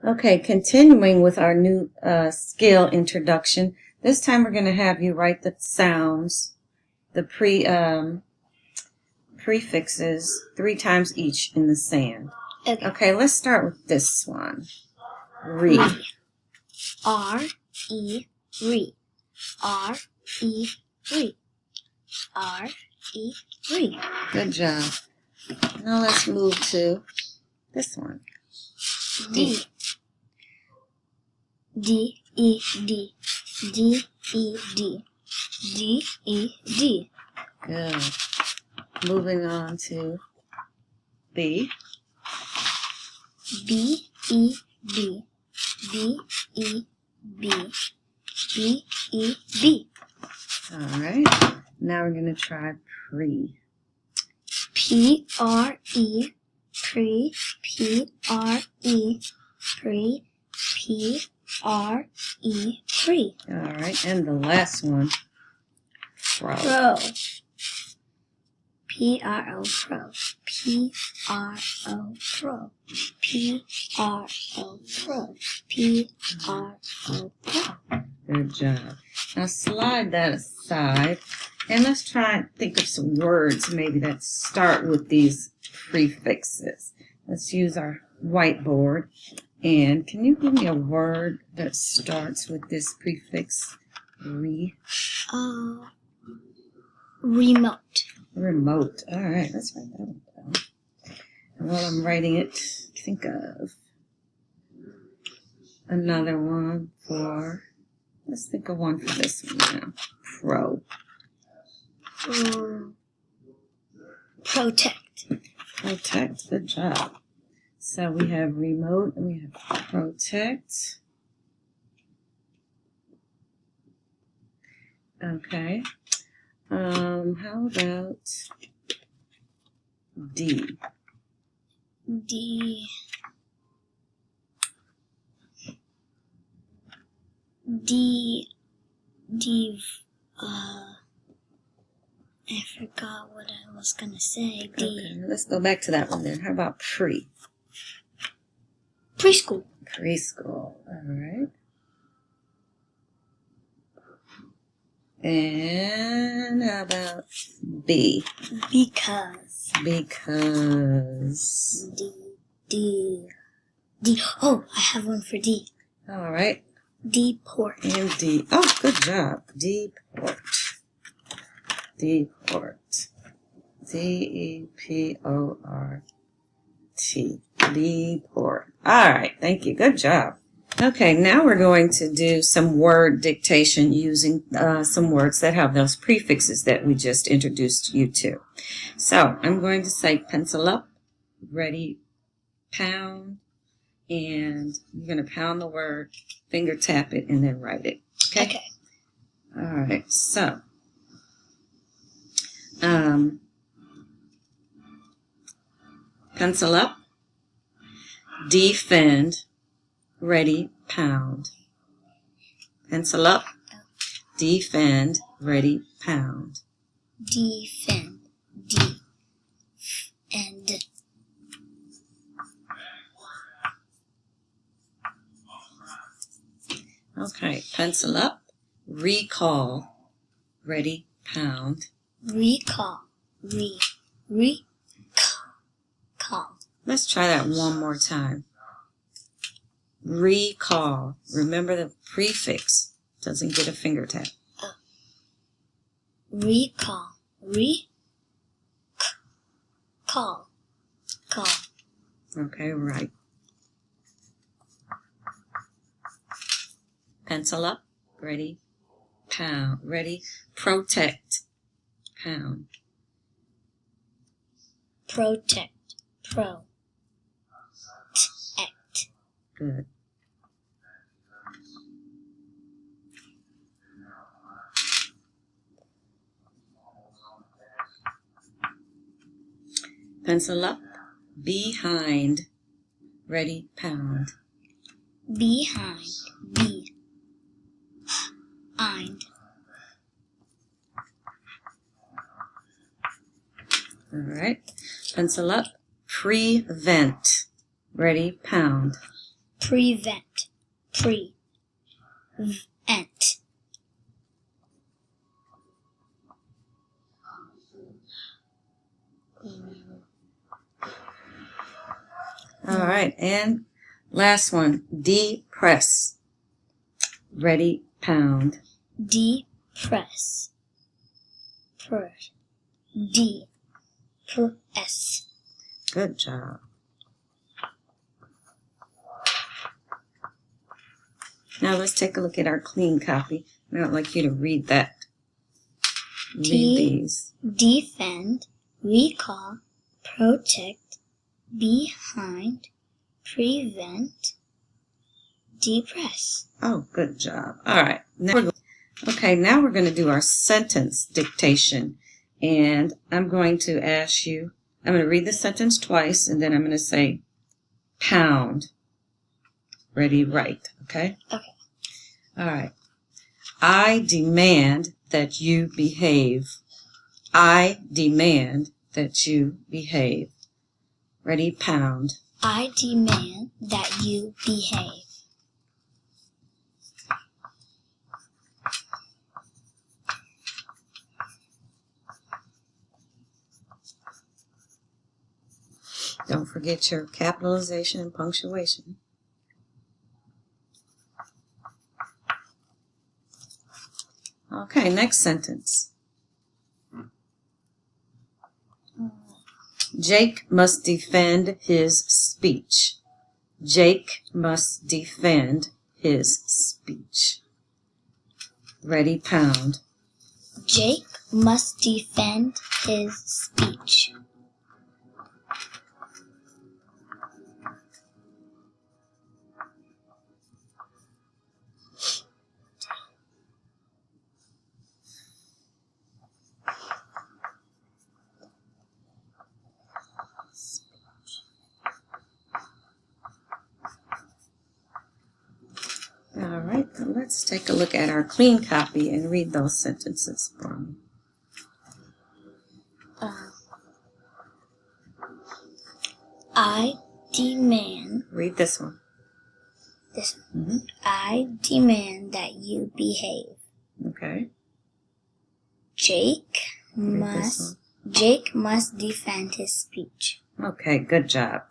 Okay, continuing with our new skill introduction. This time we're going to have you write the sounds, the prefixes 3 times each in the sand. Okay, let's start with this one. Re. R-E, re. R-E, re. R-E, re. Good job. Now let's move to this one. D. D-E-D. D-E-D. D-E-D. Good. Moving on to B. B-E-B. B-E-B. B-E-B. All right. Now we're going to try pre. P-R-E. Pre. P-R-E. Pre. P-R-E. Pre. All right. And the last one. Pro. Pro. P-R-O. Pro. P-R-O. Pro. P-R-O. Pro. P-R-O. Pro. Good job. Now slide that aside and let's try and think of some words maybe that start with these prefixes. Let's use our whiteboard. And can you give me a word that starts with this prefix? Re. Remote. Remote. All right, let's write that one down. And while I'm writing it, think of another one for, let's think of one for this one now. Pro. Protect. Protect. Good job. So we have remote and we have protect. Okay. How about D? D. I forgot what I was gonna say. D. Okay, let's go back to that one then. How about pre? Preschool. Preschool. All right. And how about B? Because. Because. D. Oh, I have one for D. All right. Deport. And D. Oh, good job. Deport. Deport. D-E-P-O-R-T. Deport. All right. Thank you. Good job. Okay, now we're going to do some word dictation using some words that have those prefixes that we just introduced you to. So I'm going to say pencil up, ready, pound, and you're going to pound the word, finger tap it, and then write it. Okay? All right, so pencil up, defend, ready, pound. Pencil up, defend, ready, pound. Defend. And okay, pencil up, recall, ready, pound. Recall. Recall. Let's try that one more time. Recall. Remember the prefix doesn't get a finger tap. Recall. Call. Okay, right. Pencil up, ready, pound. Ready, protect, pound. Protect. Good. Pencil up, behind, ready, pound. Behind. All right. Pencil up, prevent, ready, pound. Prevent. Prevent. All right, and last one, depress. Ready, pound. Depress. Depress. Good job. Now let's take a look at our clean copy. I'd like you to read that. Read these. Defend, recall, protect, behind, prevent, depress. Oh, good job. All right. Now now we're going to do our sentence dictation. And I'm going to ask you, I'm going to read the sentence twice, and then I'm going to say pound. Ready, write. Okay? Okay. All right. I demand that you behave. I demand that you behave. Ready, pound. I demand that you behave. Don't forget your capitalization and punctuation. Okay, next sentence. Jake must defend his speech. Jake must defend his speech. Ready, pound. Jake must defend his speech. All right, let's take a look at our clean copy and read those sentences for me. I demand. Read this one. This one. I demand that you behave. Okay. Jake Read this must defend his speech. Okay, good job.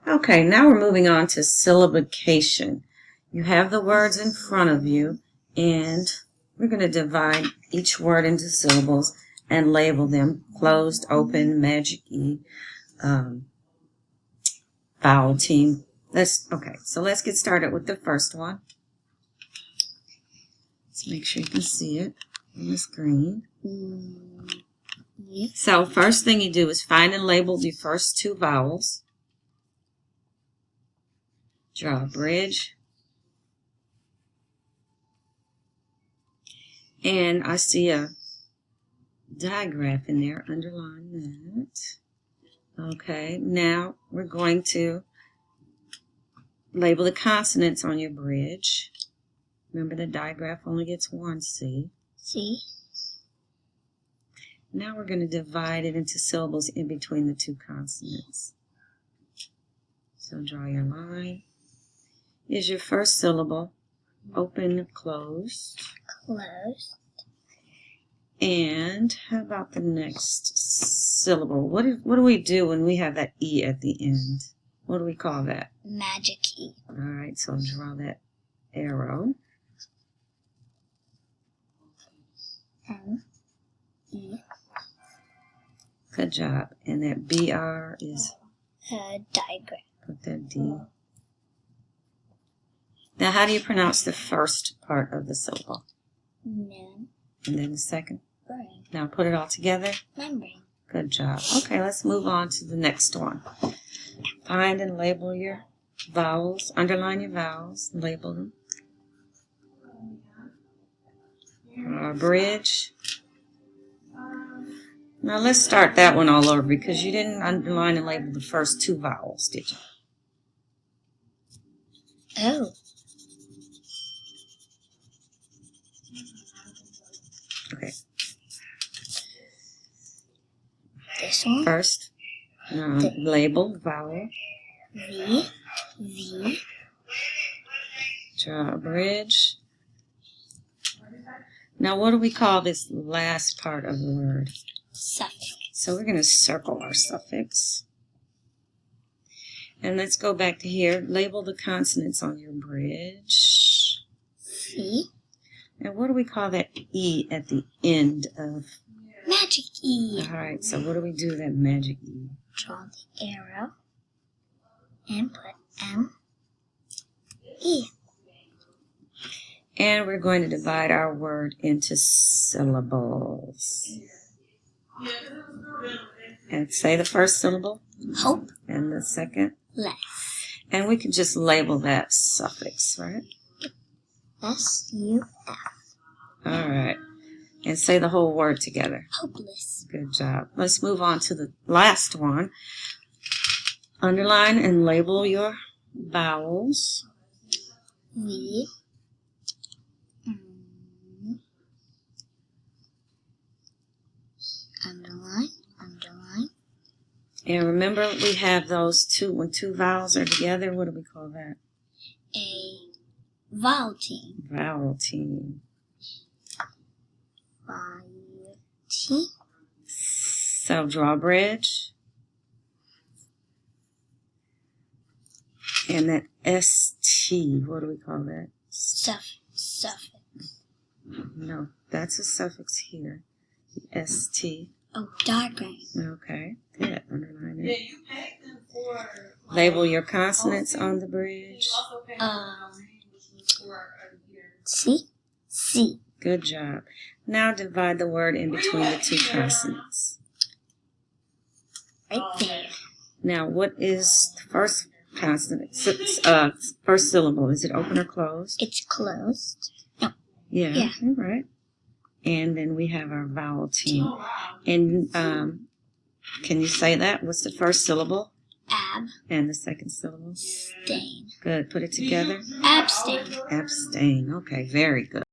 Okay, now we're moving on to syllabication. You have the words in front of you, and we're going to divide each word into syllables and label them: closed, open, magic E, vowel team. So let's get started with the first one. Let's make sure you can see it on the screen. Yeah. So first thing you do is find and label the first two vowels. Draw a bridge. And I see a digraph in there. Underline that. Okay, now we're going to label the consonants on your bridge. Remember, the digraph only gets one C. See? Now we're going to divide it into syllables in between the two consonants. So draw your line. Is your first syllable open, closed? Closed. And how about the next syllable? What do we do when we have that E at the end? What do we call that? Magic E. All right, so draw that arrow. E. Good job. And that BR is? Diagram. Put that D. Now, how do you pronounce the first part of the syllable? Membrane. And then the second? Now put it all together. Membrane. Good job. Okay, let's move on to the next one. Find and label your vowels. Underline your vowels. Label them. Bridge. Now let's start that one all over because you didn't underline and label the first two vowels, did you? Oh. Okay. This one? First, Label, vowel. V. Draw a bridge. Now, what do we call this last part of the word? Suffix. So we're going to circle our suffix. And let's go back to here. Label the consonants on your bridge. C. And what do we call that E at the end of? Magic E. All right, so what do we do with that magic E? Draw the arrow and put M. E. And we're going to divide our word into syllables. And say the first syllable. Hope. And the second. Less. And we can just label that suffix, right? S-U-F. All right. And say the whole word together. Hopeless. Good job. Let's move on to the last one. Underline and label your vowels. V. Underline. And remember, we have those two, when two vowels are together, what do we call that? A vowel team. Vowel team. Vowel team. So draw a bridge. And that ST, what do we call that? Suffix. No, that's a suffix here. The ST. Oh, diagram. Okay, good. Underline it. Label your consonants on the bridge. C. Good job. Now divide the word in between the two consonants. Right there. Now, what is the first consonant? First syllable. Is it open or closed? It's closed. No. Yeah. Yeah. All right. And then we have our vowel team. And can you say that? What's the first syllable? Ab. And the second syllable? Stain. Good. Put it together. Abstain. Abstain. Okay, very good.